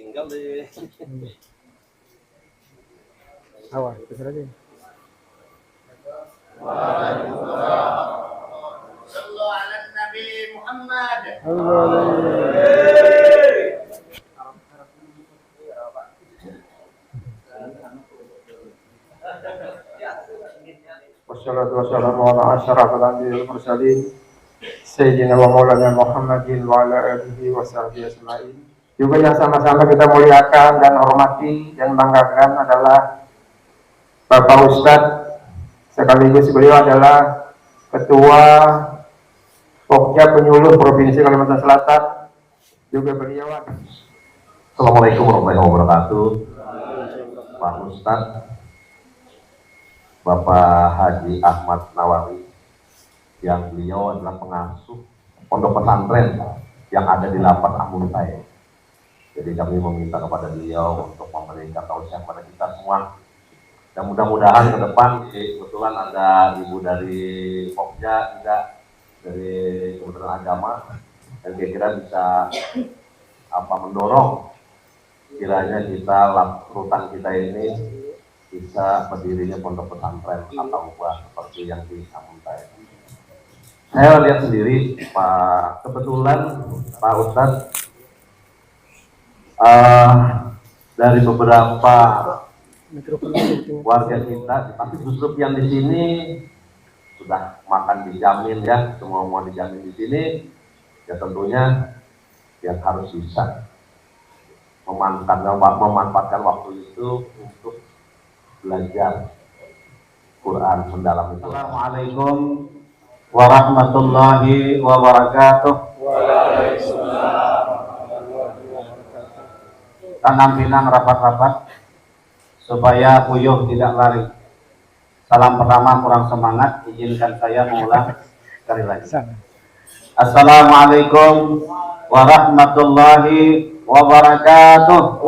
tinggal deh. Awal, terus lagi. Sallu ala Nabi Muhammad. Wassalatu wassalamu ala asyrafil anbiya'i wal mursalin sayyidina wa maulana Muhammadin wa ala alihi wa sahbihi ajma'in. Juga yang sama-sama kita muliakan dan hormati dan banggakan adalah Bapak Ustadz, sekaligus beliau adalah Ketua Pokja Penyuluh Provinsi Kalimantan Selatan. Juga beliau. Assalamualaikum warahmatullahi wabarakatuh. Pak Ustadz, Bapak Haji Ahmad Nawawi, yang beliau adalah pengasuh pondok pesantren yang ada di Lapas Amuntai. Jadi kami meminta kepada beliau untuk memberikan tausiah kepada kita semua. Dan mudah-mudahan ke depan, kebetulan ada ibu dari Pokja, juga dari Kementerian Agama, dan kira-kira bisa mendorong kiranya kita rutan kita ini bisa berdirinya pondok pesantren atau ubah seperti yang di Amuntai. Saya lihat sendiri, Pak, kebetulan Pak Ustadz, dari beberapa warga kita, tapi justru yang di sini sudah makan dijamin ya, semua dijamin di sini, ya tentunya yang harus bisa memanfaatkan waktu itu untuk belajar Quran mendalam itu. Assalamualaikum warahmatullahi wabarakatuh. Tanam pinang rapat-rapat supaya puyuh tidak lari. Salam pertama kurang semangat, izinkan saya mengulang sekali lagi. Assalamualaikum warahmatullahi wabarakatuh.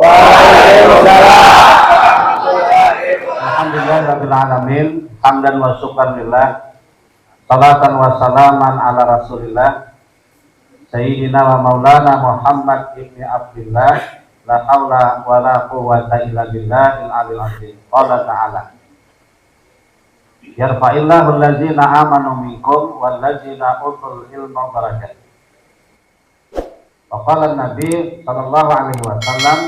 Alhamdulillahirrahmanirrahim. Hamdan wa syukran lillah. Salatan wa salaman ala rasulillah Sayyidina wa maulana Muhammad ibni Abdillah. La haula wa la quwwata illa billahil aliyil azim. Qala ta'ala, yarfa'illahu allazina amanu minkum wallazina utul ilma darajat. Wa qala Nabi sallallahu alaihi wasallam,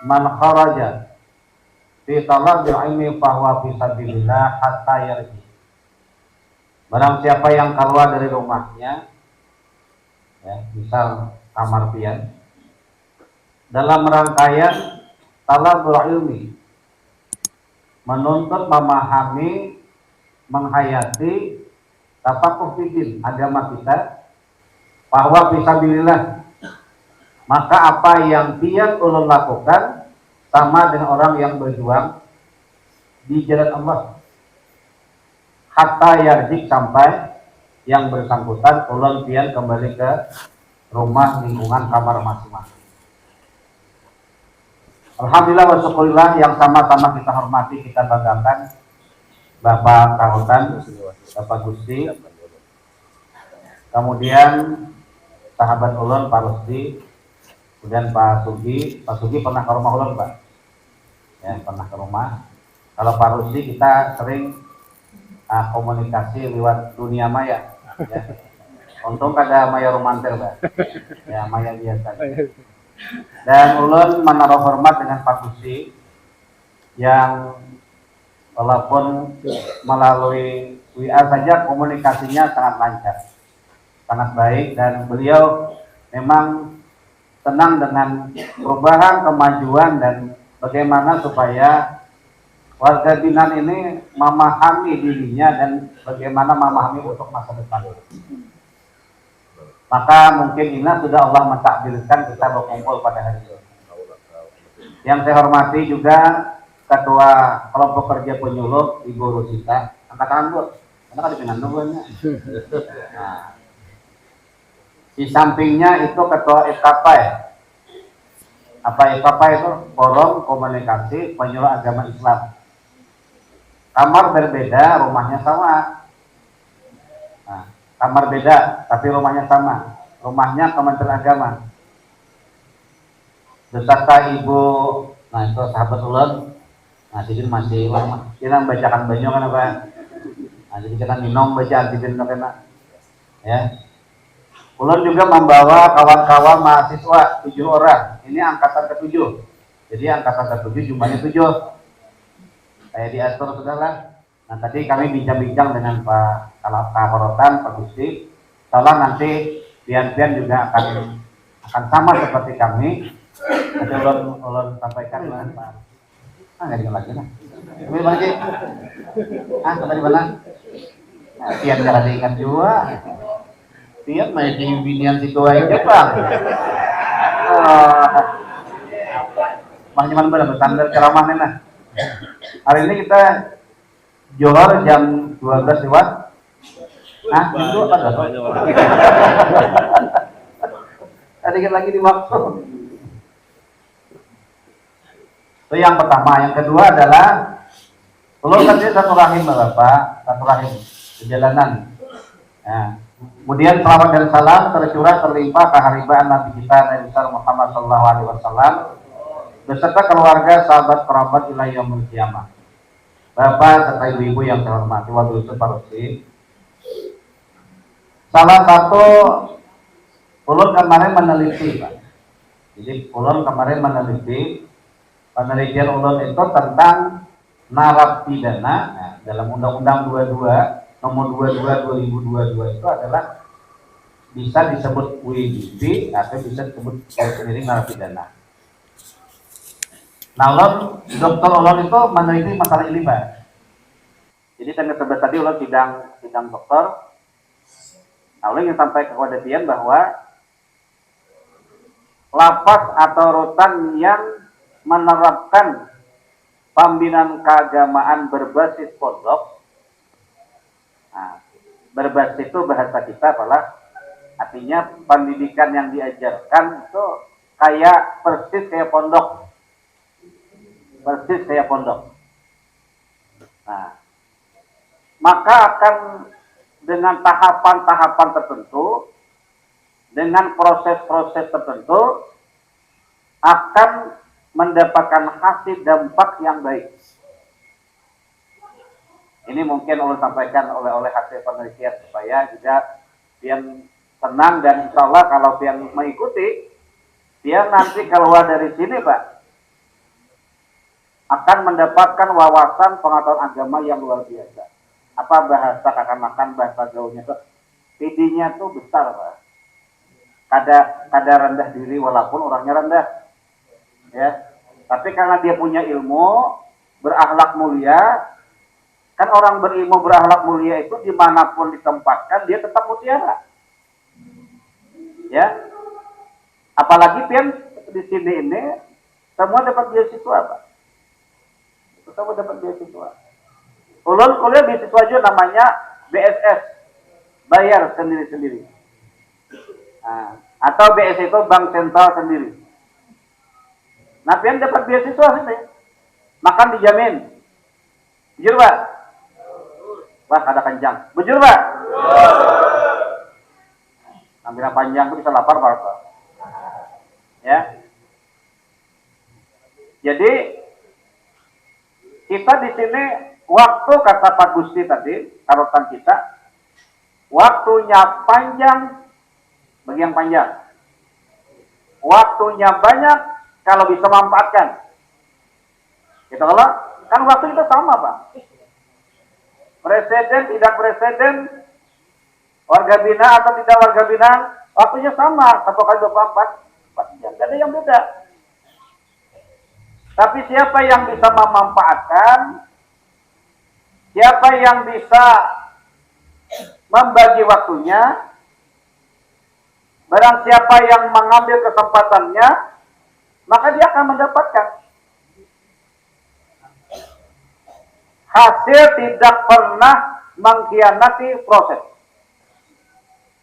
man kharaja fi talabil ilmi fahuwa fi sabilillah hatta yarji. Barang siapa yang keluar dari rumahnya, ya, misal kamar pian, dalam rangkaian talabul ilmi, menuntut, memahami, menghayati tafakuh fikih agama kita, bahwa fisabilillah, maka apa yang dia ulun lakukan sama dengan orang yang berjuang di jalan Allah, hatta yarjik, sampai yang bersangkutan ulun pian kembali ke rumah, lingkungan kamar masing-masing. Alhamdulillah wa syukurillah, yang sama-sama kita hormati, kita banggakan Bapak Kahutan, Bapak Gusti, kemudian sahabat ulun Pak Rusdi, kemudian Pak Sugi. Pak Sugi pernah ke rumah ulun, Pak? Ya, pernah ke rumah. Kalau Pak Rusdi kita sering komunikasi lewat dunia maya, ya. Untung ada maya romantis, Pak. Ya, maya biasa. Dan ulun menaruh hormat dengan Pak Gusti yang walaupun melalui WA saja komunikasinya sangat lancar, sangat baik, dan beliau memang senang dengan perubahan, kemajuan, dan bagaimana supaya warga binaan ini memahami dirinya dan bagaimana memahami untuk masa depan. Maka mungkin ini sudah Allah mentakdirkan kita berkumpul pada hari ini. Yang saya hormati juga Ketua Kelompok Kerja Penyuluh Ibu Rusita. Angkat tangan, Bu. Karena kan dipinang dulu. Nah, di sampingnya itu Ketua FKPAI. Apa FKPAI itu? Forum Komunikasi Penyuluh Agama Islam. Kamar berbeda, rumahnya sama. Nah, kamar beda, tapi rumahnya sama. Rumahnya Kementerian Agama. beserta ibu, nah itu sahabat ulun. Nah jadi masih kita bacakan banyak kan apa? Nah jadi kita minum bacaan tidin kena, ya. Ulun juga membawa kawan-kawan mahasiswa 7 orang. Ini angkatan ke-7. Jadi angkatan ke-7 jumlahnya 7. Saya diatur saudara. Nah tadi kami bincang-bincang dengan Pak Kahorotan, Pak Gusti. Insyaallah nanti pian-pian juga akan sama seperti kami. Nanti ulun sampaikan dengan Pak. Nggak diingat lagi lah. Ini lagi. Tadi mana? Nah, pian jangan diingat juga. Pian main di binian situ aja bang. Bang cuman benar standar ceramahnya nah. Hari ini kita johor jam 12 lewat. Nah, itu apa dah? Sedikit lagi di waktu. Itu yang pertama. Yang kedua adalah ulun tadi satu rahim Bapak, satu rahim perjalanan. Nah, kemudian salawat dan salam tercurah terlimpah keharibaan Nabi kita Nabi Muhammad SAW beserta keluarga, sahabat, kerabat ila yaumil qiyamah. Bapak serta ibu-ibu yang saya hormati, wabil separusi. Salah satu ulun kemarin meneliti, Pak. Jadi ulun kemarin meneliti penelitian ulun itu tentang narapidana. Nah, dalam Undang-Undang 22 nomor 22 2022 itu adalah bisa disebut WGB atau bisa disebut sendiri narapidana. Nah, dokter ulun itu meneliti masalah ini, Pak. Jadi tadi ulun sidang dokter. Nah, ulun yang sampai kepada pian bahwa lapas atau rutan yang menerapkan pembinaan keagamaan berbasis pondok. Nah, berbasis itu bahasa kita adalah artinya pendidikan yang diajarkan itu kayak persis kayak pondok. Persis kayak pondok. Nah, maka akan dengan tahapan-tahapan tertentu, dengan proses-proses tertentu, akan mendapatkan hasil dampak yang baik. Ini mungkin ulun sampaikan oleh hasil penelitian supaya juga yang tenang dan insya Allah kalau yang mengikuti, dia nanti keluar dari sini, Pak, akan mendapatkan wawasan pengetahuan agama yang luar biasa. Apa bahasa katakan bahasa gaulnya itu, PD-nya tuh besar, Pak. Kada rendah diri walaupun orangnya rendah, ya. Tapi karena dia punya ilmu, berakhlak mulia, kan orang berilmu berakhlak mulia itu dimanapun ditempatkan dia tetap mutiara, ya. Apalagi pian di sini ini semua dapat beasiswa, Pak. Semua dapat beasiswa. Ulun kuliah beasiswa aja namanya BSS, bayar sendiri-sendiri. Nah, atau BSS itu bank sentral sendiri. Nah, pian dapat beasiswa sini, makan dijamin. Bujur, Pak? Wah, ada kencang. Bujur, Pak? Ambil panjang itu bisa lapar, Pak. Ya. Jadi kita di sini waktu kata Pak Gusti tadi, tarutan kita, waktunya panjang bagi yang panjang. Waktunya banyak kalau bisa manfaatkan. Kita kalau kan waktu kita sama, Pak. Presiden tidak presiden, warga binaan atau tidak warga binaan, waktunya sama 1 kali 24 jam. Tidak ada yang beda. Tapi siapa yang bisa memanfaatkan, siapa yang bisa membagi waktunya, barang siapa yang mengambil kesempatannya, maka dia akan mendapatkan. Hasil tidak pernah mengkhianati proses.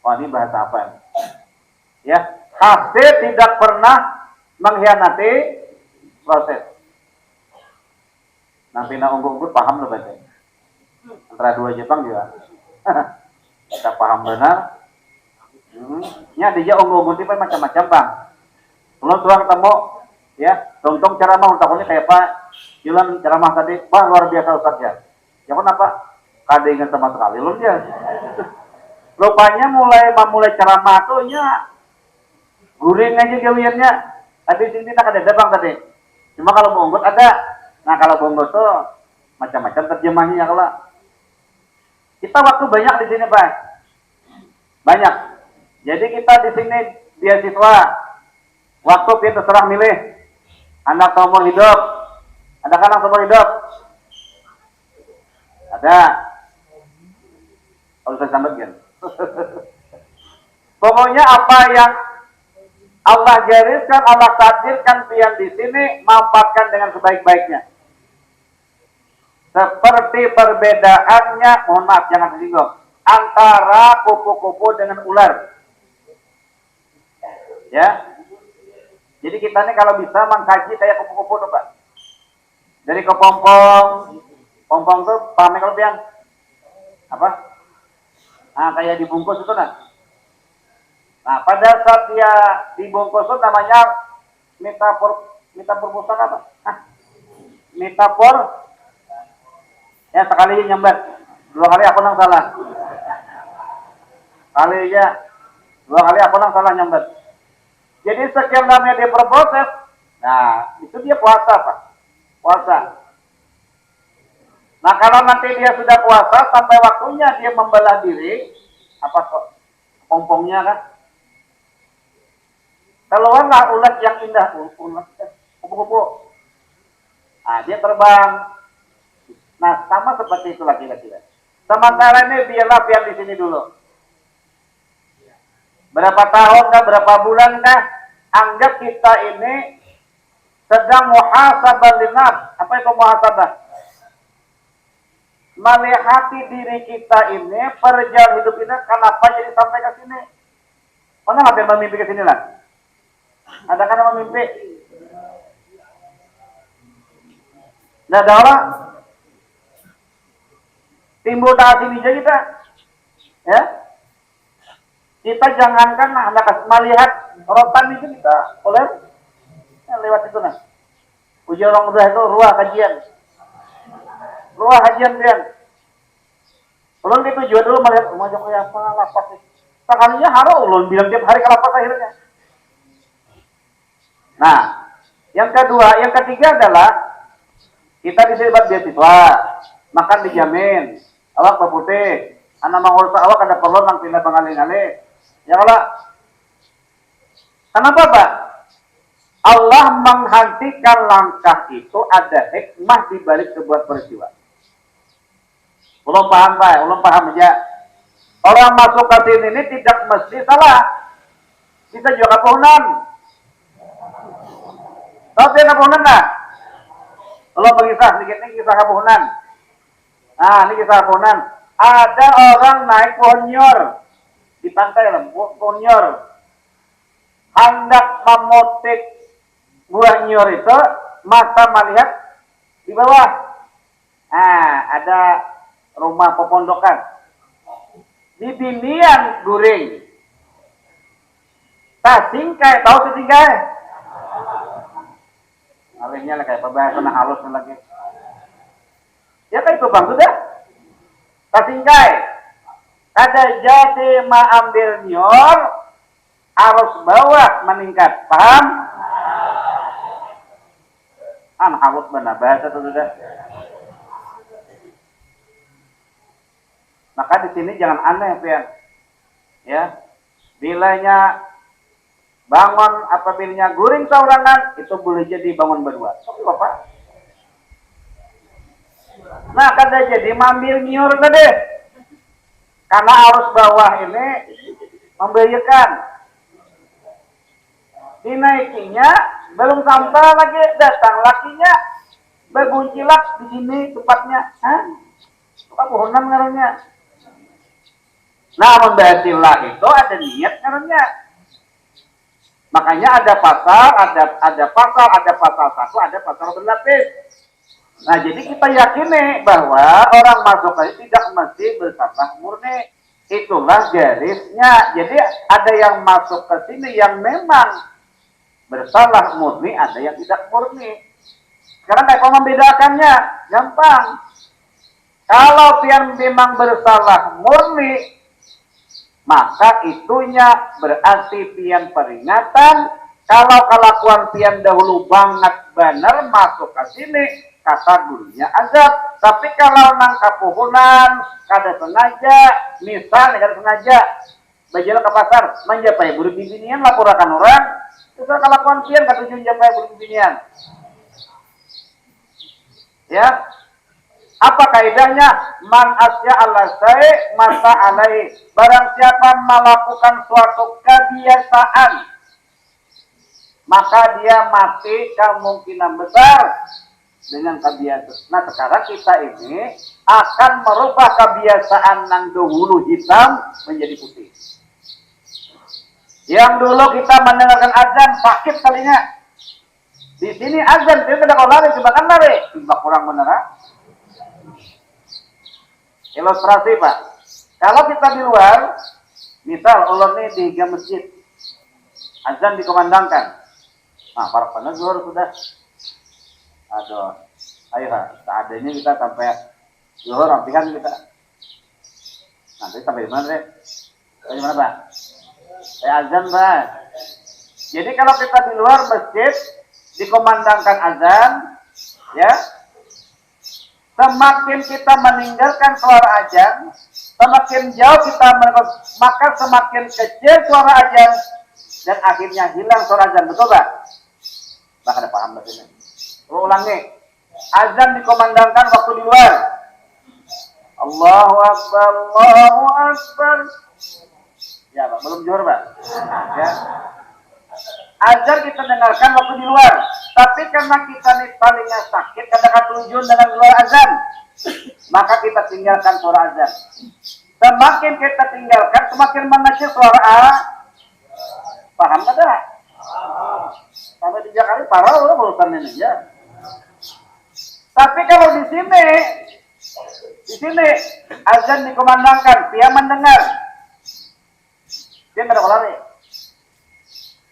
Oh, ini bahasa apa ini? Ya, hasil tidak pernah mengkhianati proses. Nanti nak unggut paham loh berarti. Antara dua Jepang juga. Kita paham benar. Ini ada aja unggut itu macam-macam, Bang. Belum sudah ketemu Ya, contoh ceramah takutnya kayak Pak Jilan ceramah tadi, Pak luar biasa Ustaz ya. Ya kenapa? Kada ingat sama sekali loh dia. Rupanya mulai ceramah tuh nya guring aja gawiannya. Tadi sini nak ada bang tadi. Cuma kalau bonggot ada. Nah kalau bonggot tuh macam-macam terjemahnya kalau. Kita waktu banyak di sini Pak. Banyak. Jadi kita di sini beasiswa. Waktu kita terserah milih. Anak seumur hidup. Ada kan anak seumur hidup? Ada. Kalau saya sampaikan. Pokoknya apa yang Allah gariskan, Allah takdirkan pian di sini, manfaatkan dengan sebaik-baiknya. Seperti perbedaannya, mohon maaf jangan disinggung, antara kupu-kupu dengan ular. Ya. Jadi kita nih kalau bisa mengkaji kayak kupu-kupu tuh Pak. Dari kepompong, pompong tuh paham kalau pian? Apa? Nah, kayak dibungkus itu nah. Nah, pada saat dia dibungkus itu namanya metafor pusaka apa? Metafor. Ya sekali nyambat, 2 kali aku nang salah. Kali ya, 2 kali aku nang salah nyambat. Jadi sekian namanya dia berproses. Nah, itu dia puasa Pak. Puasa. Nah, kalau nanti dia sudah puasa sampai waktunya dia membelah diri, apa kok pompongnya kan? Keluarlah ulat yang indah, ulat kupu-kupu. Nah, dia terbang. Nah, sama seperti itu lagi. Sementara ini biarlah biar di sini dulu. Berapa tahun kah, berapa bulan kah? Anggap kita ini sedang muhasabah linnas. Apa itu muhasabah? Melihati diri kita ini, perjalanan hidup ini, kenapa jadi sampai ke sini? Pernah nggak bermimpi ke sini lah? Ada kan yang mimpi? Nah, ada orang timbul tak sini aja kita, ya. Kita jangankan anak melihat rotan itu kita oleh lewat itu nah. Uji orang udah itu ruah kajian Brian. Ulun itu juga dulu melihat rumah jauh kayak apa lapas sih. Sekalinya haru ulun bilang tiap hari ke lapas akhirnya. Nah, yang ketiga adalah kita disebut beasiswa, makan dijamin, awak putih, anak mangursa awak ada perlu nang pindah pengalih-alih. Ya kalau kenapa Pak? Allah menghentikan langkah itu ada hikmah di balik sebuah peristiwa. Belum paham Pak, belum paham aja. Orang masuk ke sini ini tidak mesti salah. Kita juga kapunan. Tahu dia kapunan lah. Kalau berkisah sedikit ini kisah kapunan. Nah, ini kisah kapunan. Ada orang naik pohon nyor di pantai lah, pohon nyor. Hendak memetik buah nyor itu, mata melihat di bawah. Nah, ada rumah pepondokan. Di binian guring. Singkai, tahu singkai? Alihnya lah kayak pembahasan halus lagi. Ya kan itu bang sudah. Singkai. Kada jadi ambil nyor, arus bawah meningkat. Paham? Halus benar bahasa itu sudah. Maka di sini jangan aneh, Pian. Ya, bilanya bangun apabila guring saurangan itu boleh jadi bangun berdua. Oke, Bapak. Nah, kada jadi mambil nyiur tadi. Karena arus bawah ini membahayakan. Dinaikinya belum sampai lagi datang lakinya berguncilak di sini tempatnya. Suka pohonan ngarannya. Nah, membahasilah itu ada niat ngarannya. Makanya ada pasal, ada pasal 1, ada pasal berlapis. Nah, jadi kita yakini bahwa orang masuk tadi tidak mesti bersalah murni. Itulah garisnya. Jadi ada yang masuk ke sini yang memang bersalah murni, ada yang tidak murni. Sekarang kayak mau membedakannya, gampang. Kalau pian memang bersalah murni, maka itunya berarti pian peringatan. Kalau kelakuan pian dahulu banget benar masuk ke sini, kata gurunya azab. Tapi kalau nang kapuhunan, kada sengaja, misalnya kada sengaja, bajalan ke pasar, menjapai buru bibinian, laporakan orang, itu kelakuan pian kata tujuan japai buru bibinian. Ya, apa kaidahnya? Man asya Allah say masa alai. Barang siapa melakukan suatu kebiasaan, maka dia mati kemungkinan besar dengan kebiasaan. Nah sekarang kita ini akan merubah kebiasaan yang dahulu hitam menjadi putih. Yang dulu kita mendengarkan azan sakit telinga. Di sini azan, kita tidak lari, jebakan lari. Tiba kurang benar. Ilustrasi Pak. Kalau kita di luar, misal ulun ini di masjid, azan dikumandangkan. Nah, para penegor sudah. Aduh, ayo seadanya kita sampai zuhur, rampihan kita. Nanti sampai di mana deh? Sampai di mana Pak? Azan Pak. Jadi kalau kita di luar masjid, dikumandangkan azan, ya, semakin kita meninggalkan suara azan, semakin jauh kita maka semakin kecil suara azan dan akhirnya hilang suara azan. Betul Pak? Bah ada paham betul ini. Ulangi, azan dikumandangkan waktu di luar. Allahu Akbar, Allahu Akbar. Ya Pak, belum zuhur Pak. Ya. Azan kita dengarkan waktu di luar, tapi karena kita nih palingnya sakit, kadang tujuan dengan suara azan, maka kita tinggalkan suara azan. Semakin kita tinggalkan, semakin mengecil suara A. Paham tidak? Sampai 3 kali parah udah urusan ini ya. Tapi kalau di sini azan dikumandangkan, dia mendengar, dia tidak lari.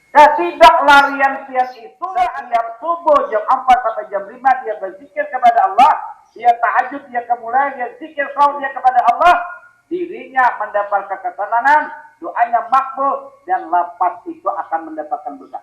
Ketidaklarian pian itu tiap subuh jam 4 sampai jam 5 dia berzikir kepada Allah, dia tahajud, dia kemuliaan, dia zikir saum dia kepada Allah, dirinya mendapatkan ketenangan, doanya makbul dan lapas itu akan mendapatkan berkah.